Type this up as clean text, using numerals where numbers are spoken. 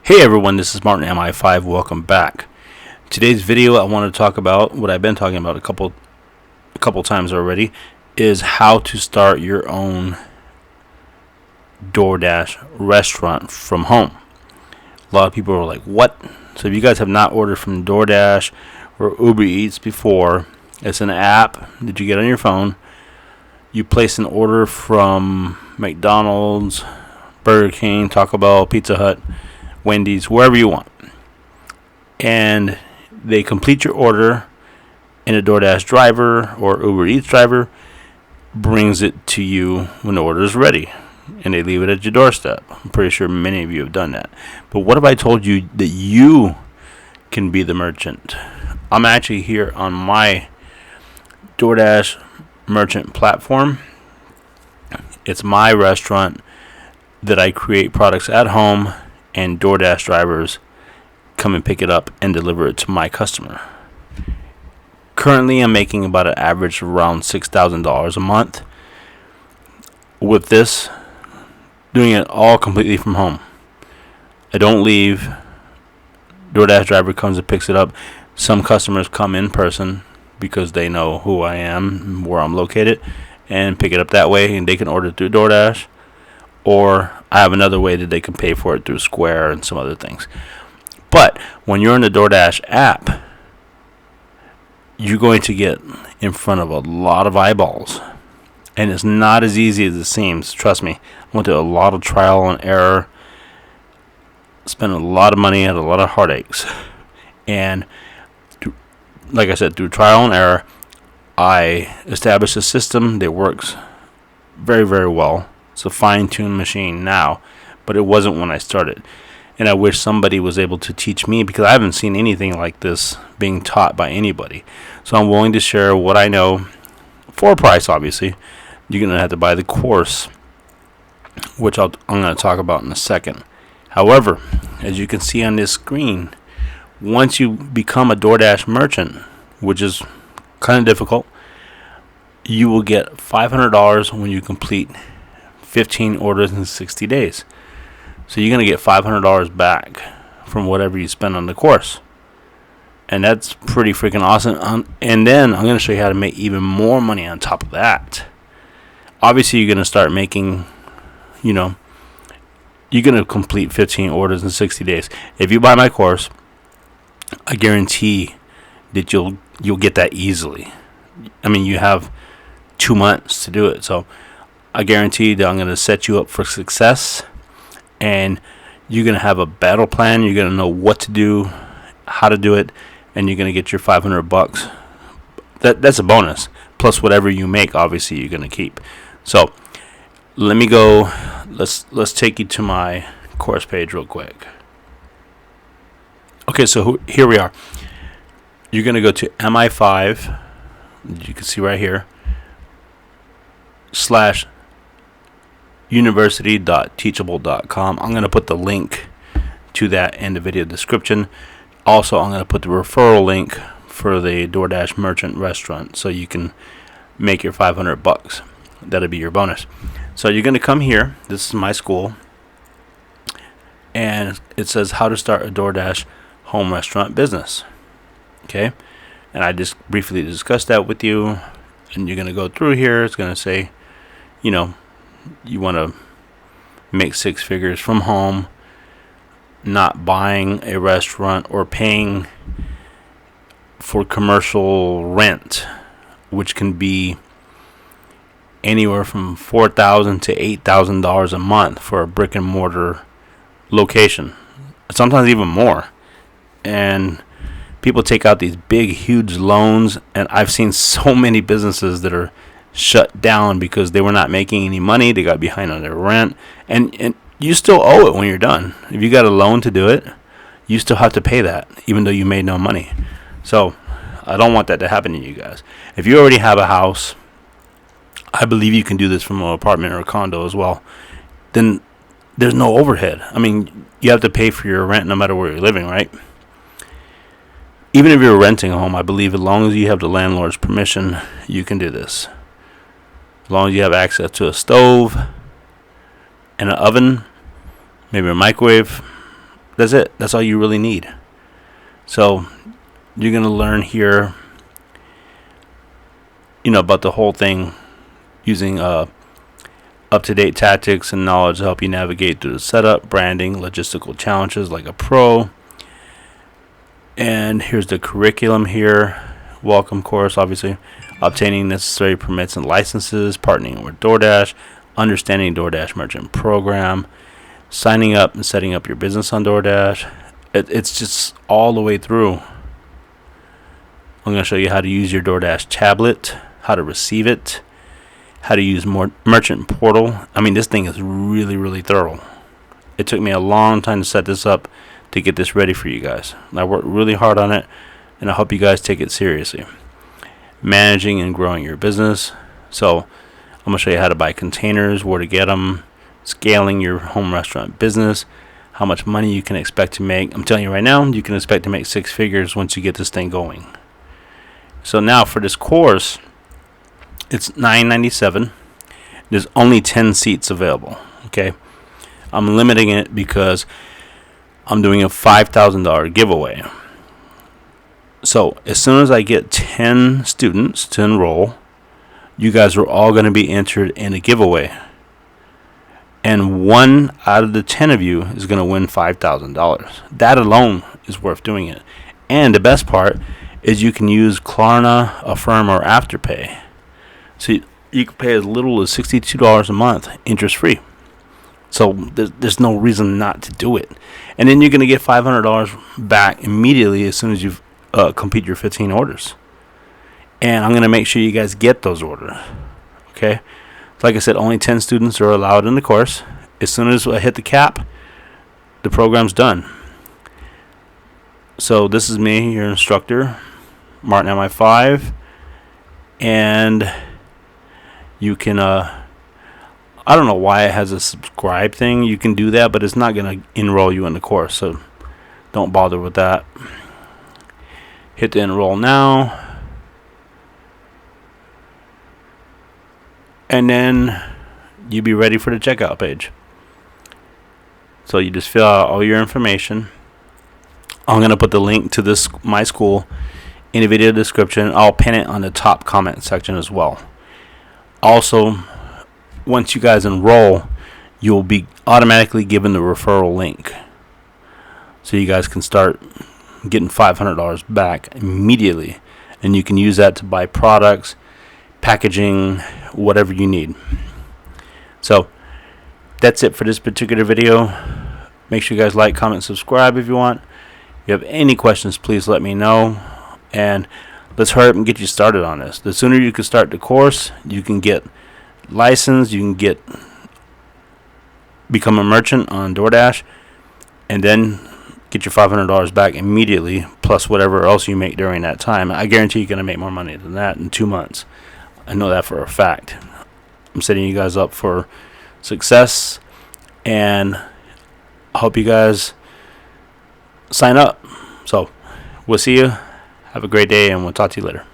Hey everyone, this is Martin MI5. Welcome back. Today's video, I want to talk about what I've been talking about a couple times already, is how to start your own DoorDash restaurant from home. A lot of people are like, "What?" So if you guys have not ordered from DoorDash or Uber Eats before, it's an app that you get on your phone. You place an order from McDonald's, Burger King, Taco Bell, Pizza Hut, Wendy's, wherever you want, and they complete your order, and a DoorDash driver or Uber Eats driver brings it to you when the order is ready, and they leave it at your doorstep. I'm pretty sure many of you have done that. But what if I told you that you can be the merchant? I'm actually here on my DoorDash merchant platform. It's my restaurant that I create products at home, and DoorDash drivers come and pick it up and deliver it to my customer. Currently, I'm making about an average of around $6,000 a month with this, doing it all completely from home. I don't leave. DoorDash driver comes and picks it up. Some customers come in person because they know who I am, where I'm located, and pick it up that way, and they can order through DoorDash. Or I have another way that they can pay for it through Square and some other things. But when you're in the DoorDash app, you're going to get in front of a lot of eyeballs. And it's not as easy as it seems. Trust me. I went through a lot of trial and error. Spent a lot of money, had a lot of heartaches. And like I said, through trial and error, I established a system that works very, very well. It's a fine-tuned machine now, but it wasn't when I started. And I wish somebody was able to teach me, because I haven't seen anything like this being taught by anybody. So I'm willing to share what I know for a price, obviously. You're going to have to buy the course, which I'm going to talk about in a second. However, as you can see on this screen, once you become a DoorDash merchant, which is kind of difficult, you will get $500 when you complete 15 orders in 60 days. So you're going to get $500 back from whatever you spend on the course. And that's pretty freaking awesome. And then I'm going to show you how to make even more money on top of that. Obviously, you're going to start making, you're going to complete 15 orders in 60 days. If you buy my course, I guarantee that you'll get that easily. I mean, you have 2 months to do it. So I guarantee that I'm going to set you up for success, and you're going to have a battle plan. You're going to know what to do, how to do it, and you're going to get your $500. That's a bonus. Plus whatever you make, obviously, you're going to keep. So let me go. Let's take you to my course page real quick. Okay, so here we are. You're going to go to MI5. You can see right here. /university.teachable.com. I'm going to put the link to that in the video description. Also, I'm going to put the referral link for the DoorDash merchant restaurant, so you can make your $500. That'll be your bonus. So you're going to come here. This is my school, and it says how to start a DoorDash home restaurant business. Okay, and I just briefly discussed that with you, and you're going to go through here. It's going to say, you want to make 6 figures from home, not buying a restaurant or paying for commercial rent, which can be anywhere from $4,000 to $8,000 a month for a brick and mortar location, sometimes even more. And people take out these big, huge loans, and I've seen so many businesses that are shut down because they were not making any money. They got behind on their rent, and you still owe it when you're done. If you got a loan to do it, you still have to pay that, even though you made no money. So I don't want that to happen to you guys. If you already have a house, I believe you can do this from an apartment or a condo as well. Then there's no overhead. I mean, you have to pay for your rent no matter where you're living, right? Even if you're renting a home, I believe as long as you have the landlord's permission, you can do this. As long as you have access to a stove and an oven, maybe a microwave, That's it. That's all you really need. So you're going to learn here, about the whole thing using up-to-date tactics and knowledge to help you navigate through the setup, branding, logistical challenges like a pro. And here's the curriculum here. Welcome course, obviously. Obtaining necessary permits and licenses, partnering with DoorDash, understanding DoorDash merchant program, signing up and setting up your business on DoorDash. It's just all the way through. I'm going to show you how to use your DoorDash tablet, how to receive it, how to use merchant portal. I mean, this thing is really, really thorough. It took me a long time to set this up to get this ready for you guys. I worked really hard on it, and I hope you guys take it seriously. Managing and growing your business. So I'm going to show you how to buy containers, where to get them, scaling your home restaurant business, how much money you can expect to make. I'm telling you right now, you can expect to make 6 figures once you get this thing going. So now for this course, it's $9.97. There's only 10 seats available. Okay, I'm limiting it because I'm doing a $5,000 giveaway. So as soon as I get 10 students to enroll, you guys are all going to be entered in a giveaway. And 1 out of the 10 of you is going to win $5,000. That alone is worth doing it. And the best part is you can use Klarna, Affirm, or Afterpay. So you can pay as little as $62 a month, interest-free. So there's no reason not to do it. And then you're going to get $500 back immediately as soon as you complete your 15 orders. And I'm going to make sure you guys get those orders. Okay? Like I said, only 10 students are allowed in the course. As soon as I hit the cap, the program's done. So this is me, your instructor, Martin MI5. And you can, I don't know why it has a subscribe thing. You can do that, but it's not going to enroll you in the course. So don't bother with that. Hit the enroll now. And then you'll be ready for the checkout page. So you just fill out all your information. I'm going to put the link to this my school in the video description. I'll pin it on the top comment section as well. Also, once you guys enroll, you'll be automatically given the referral link. So you guys can start getting $500 back immediately. And you can use that to buy products, packaging, whatever you need. So that's it for this particular video. Make sure you guys like, comment, subscribe if you want. If you have any questions, please let me know. And let's hurry up and get you started on this. The sooner you can start the course, you can get licensed, you can become a merchant on DoorDash, and then get your $500 back immediately, plus whatever else you make during that time. I guarantee you're going to make more money than that in 2 months. I know that for a fact. I'm setting you guys up for success, and I hope you guys sign up. So we'll see you. Have a great day, and we'll talk to you later.